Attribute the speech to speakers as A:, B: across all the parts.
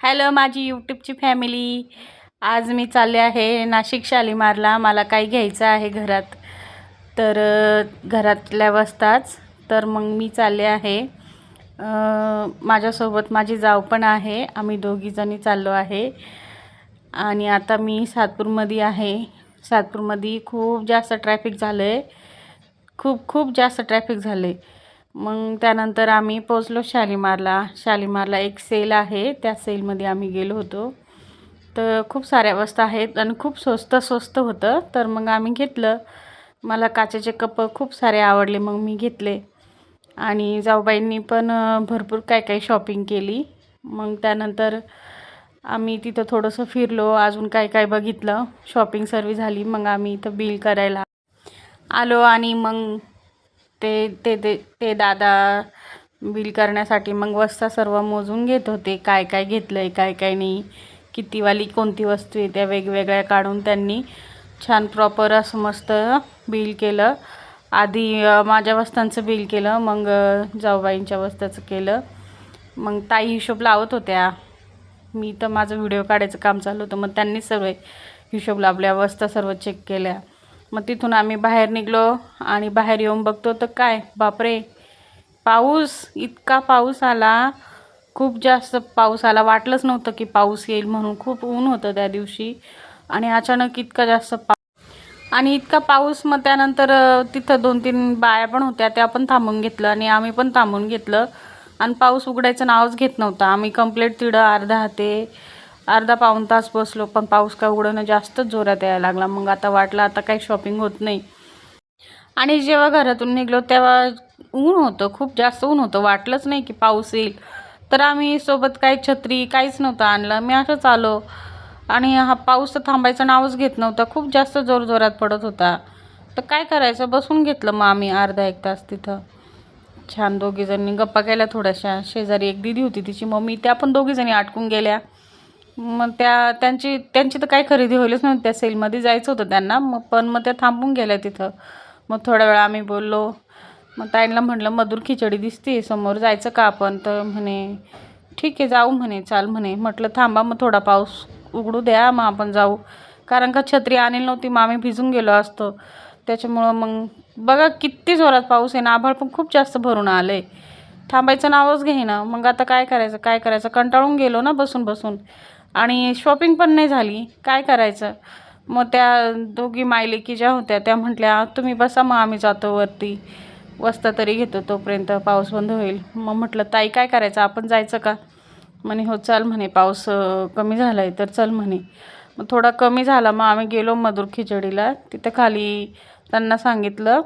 A: Hello माझी यूट्यूबची family. आज मी चालले आहे नाशिक शालीमारला. मला काही घ्यायचं आहे घरात, तर घरातल्या वस्ताच. तर मग मी चालले आहे. माझ्यासोबत माझी जाव पण आहे. आम्ही दोघीजणी चाललो आहे. आणि आता मी सातपूरमध्ये आहे. सातपूरमध्ये खूप जास्त ट्रॅफिक झालं आहे. खूप जास्त ट्रॅफिक झाले. मग त्यानंतर आम्ही पोचलो शालीमारला एक सेल आहे, त्या सेलमध्ये आम्ही गेलो होतो. तर खूप साऱ्या वस्तू आहेत आणि खूप स्वस्त होतं. तर मग आम्ही घेतलं. मला काचेचे कप खूप सारे आवडले, मग मी घेतले. आणि जाऊबाईंनी पण भरपूर काय शॉपिंग केली. मग त्यानंतर आम्ही तिथं थोडंसं फिरलो, अजून काय बघितलं. शॉपिंग सर्व झाली. मग आम्ही इथं बिल करायला आलो. आणि मग ते दादा बिल करण्यासाठी मग वस्ता सर्व मोजून घेत होते. काय घेतलं आहे, काय नाही, कितीवाली कोणती वस्तू आहे, त्या वेगवेगळ्या काढून त्यांनी छान प्रॉपर असं मस्त बिल केलं. आधी माझ्या वस्तांचं बिल केलं, मग जाऊबाईंच्या वस्ताचं केलं. मग ताई हिशोब लावत होत्या. मी तर माझं व्हिडिओ काढायचं काम चालू होतं. मग त्यांनी सर्व हिशोब लावल्या, वस्ता सर्व चेक केल्या. मग तिथून आम्ही बाहेर निघलो. आणि बाहेर येऊन बघतो तर काय बापरे, इतका पाऊस आला. खूप जास्त पाऊस आला. वाटलंच नव्हतं की पाऊस येईल म्हणून. खूप ऊन होतं त्या दिवशी. आणि अचानक इतका जास्त आणि इतका पाऊस. मग त्यानंतर तिथं 2-3 बाया पण होत्या, त्या पण थांबून घेतलं आणि आम्ही पण थांबून घेतलं. आणि पाऊस उघडायचं नावच घेत नव्हता. आम्ही कंप्लीट तिथं अर्धा पाऊण तास बसलो, पण पाऊस काय उघडणं जास्तच जोरात यायला लागला. मग आता वाटलं आता काही शॉपिंग होत नाही. आणि जेव्हा घरातून निघलो तेव्हा ऊन होतं, खूप जास्त ऊन होतं. वाटलंच नाही की पाऊस येईल. तर आम्ही सोबत काही छत्री काहीच नव्हतं आणलं. मी असंच आलो. आणि हा पाऊस तर थांबायचं नावच घेत नव्हता. खूप जास्त जोरात पडत होता. तर काय करायचं, बसून घेतलं मग आम्ही अर्धा-1 तास तिथं. छान दोघीजणी गप्पा केल्या थोड्याशा. शेजारी एक दीदी होती, तिची मम्मी, त्या पण दोघीजणी आटकून गेल्या. मग त्यांची तर काही खरेदी होईलच नव्हती. त्या सेलमध्ये जायचं होतं त्यांना, मग त्या थांबून गेल्या तिथं. मग थोडा वेळ आम्ही बोललो. मग ताईंना म्हटलं मधुर खिचडी दिसते समोर, जायचं का आपण? तर म्हणे ठीक आहे जाऊ म्हणे, चाल म्हणे. म्हटलं थांबा मग थोडा पाऊस उघडू द्या, मग आपण जाऊ. कारण का छत्री आणली नव्हती, मग आम्ही भिजून गेलो असतो. त्याच्यामुळं मग बघा किती जोरात पाऊस आहे ना. आभाळ पण खूप जास्त भरून आलं आहे. थांबायचं नावच घेईना. मग आता काय करायचं, कंटाळून गेलो ना बसून. आणि शॉपिंग पण नाही झाली. काय करायचं. मग त्या दोघी मायलेकी ज्या होत्या त्या म्हटल्या तुम्ही बसा, मग आम्ही जातो वरती, वस्ता तरी घेतो तोपर्यंत पाऊस बंद होईल. मग म्हटलं ताई काय करायचं, आपण जायचं का? म्हणे हो चल म्हणे, पाऊस कमी झाला आहे तर चल म्हणे. मग थोडा कमी झाला, मग आम्ही गेलो मधुर खिचडीला. तिथं खाली त्यांना सांगितलं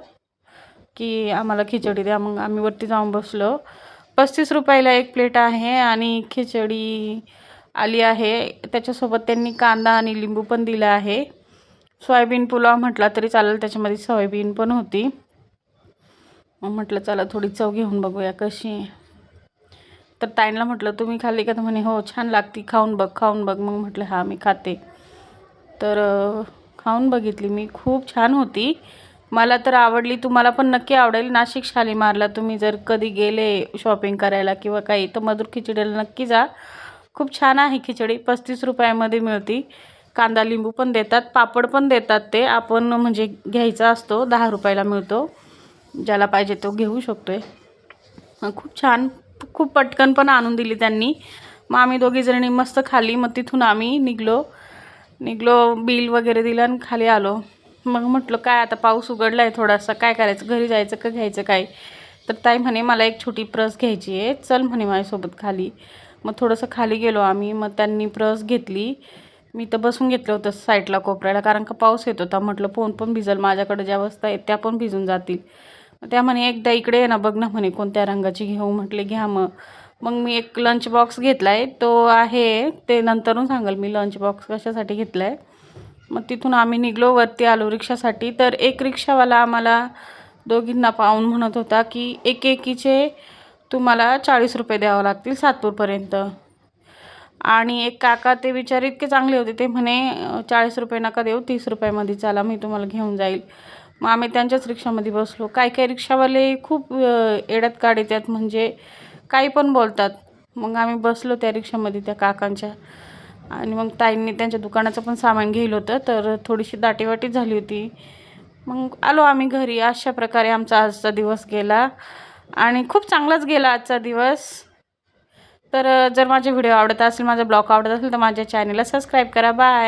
A: की आम्हाला खिचडी द्या. मग आम्ही वरती जाऊन बसलो. 35 रुपयाला एक प्लेट आहे आणि खिचडी आली आहे. त्याच्यासोबत त्यांनी कांदा आणि लिंबू पण दिलं आहे. सोयाबीन पुलाव म्हटला तरी चालेल, त्याच्यामध्ये सोयाबीन पण होती. मग म्हटलं चला थोडी चव घेऊन बघूया कशी आहे. तर ताईंना म्हटलं तुम्ही खाल्ली का? तर म्हणे हो छान लागती, खाऊन बघ. मग म्हटलं हां मी खाते. तर खाऊन बघितली मी, खूप छान होती. मला तर आवडली. तुम्हाला पण नक्की आवडेल. नाशिक शालीमारला तुम्ही जर कधी गेले शॉपिंग करायला किंवा काही, तर मधुर खिचडीला नक्की जा. खूप छान आहे खिचडी. 35 रुपयामध्ये मिळते. कांदा लिंबू पण देतात, पापड पण देतात. ते आपण म्हणजे घ्यायचा असतो, 10 रुपयाला मिळतो. ज्याला पाहिजे तो घेऊ शकतोय. खूप छान, खूप पटकन पण आणून दिली त्यांनी. मग आम्ही दोघीजणी मस्त खाली. मग तिथून आम्ही निघलो. बिल वगैरे दिलं आणि खाली आलो. मग म्हटलं काय आता पाऊस उघडला आहे थोडासा, काय करायचं, घरी जायचं का घ्यायचं काय? तर ताई म्हणे मला एक छोटी पर्स घ्यायची आहे, चल म्हणे माझ्यासोबत खाली. मग थोडंसं खाली गेलो आम्ही. मग त्यांनी पर्स घेतली. मी तर बसून घेतलं होतं साईडला कोपऱ्याला, कारण का पाऊस येत होता. म्हटलं फोन पण भिजल, माझ्याकडे ज्या वस्तू आहेत त्या पण भिजून जातील. त्या म्हणे एकदा इकडे ये ना, बघ ना म्हणे कोणत्या रंगाची घेऊ. म्हटले घ्या मग मी एक लंच बॉक्स घेतला आहे. तो आहे ते नंतरून सांगेल मी लंच बॉक्स कशासाठी घेतला आहे. मग तिथून आम्ही निघलो, वरती आलो रिक्षासाठी. तर एक रिक्षावाला आम्हाला दोघींना पाहून म्हणत होता की एकीचे तुम्हाला 40 रुपये द्यावं लागतील सातपूरपर्यंत. आणि एक काका ते बिचारे इतके चांगले होते, ते म्हणे 40 रुपये नका देऊ, 30 रुपयामध्ये चला, मी तुम्हाला घेऊन जाईल. मग आम्ही त्यांच्याच रिक्षामध्ये बसलो. काही रिक्षावाले खूप येड्यात काढतात, म्हणजे काही पण बोलतात. मग आम्ही बसलो त्या रिक्षामध्ये त्या काकांच्या, आणि मग ताईंनी त्यांच्या दुकानाचं पण सामान घेतलं होतं, तर थोडीशी दाटीवाटी झाली होती. मग आलो आम्ही घरी. अशा प्रकारे आमचा आजचा दिवस गेला आणि खूप चांगलाच गेला आजचा दिवस. तर जर माझे व्हिडिओ आवडत असेल, माझा ब्लॉग आवडत असेल, तर माझ्या चॅनलला सबस्क्राईब करा. बाय.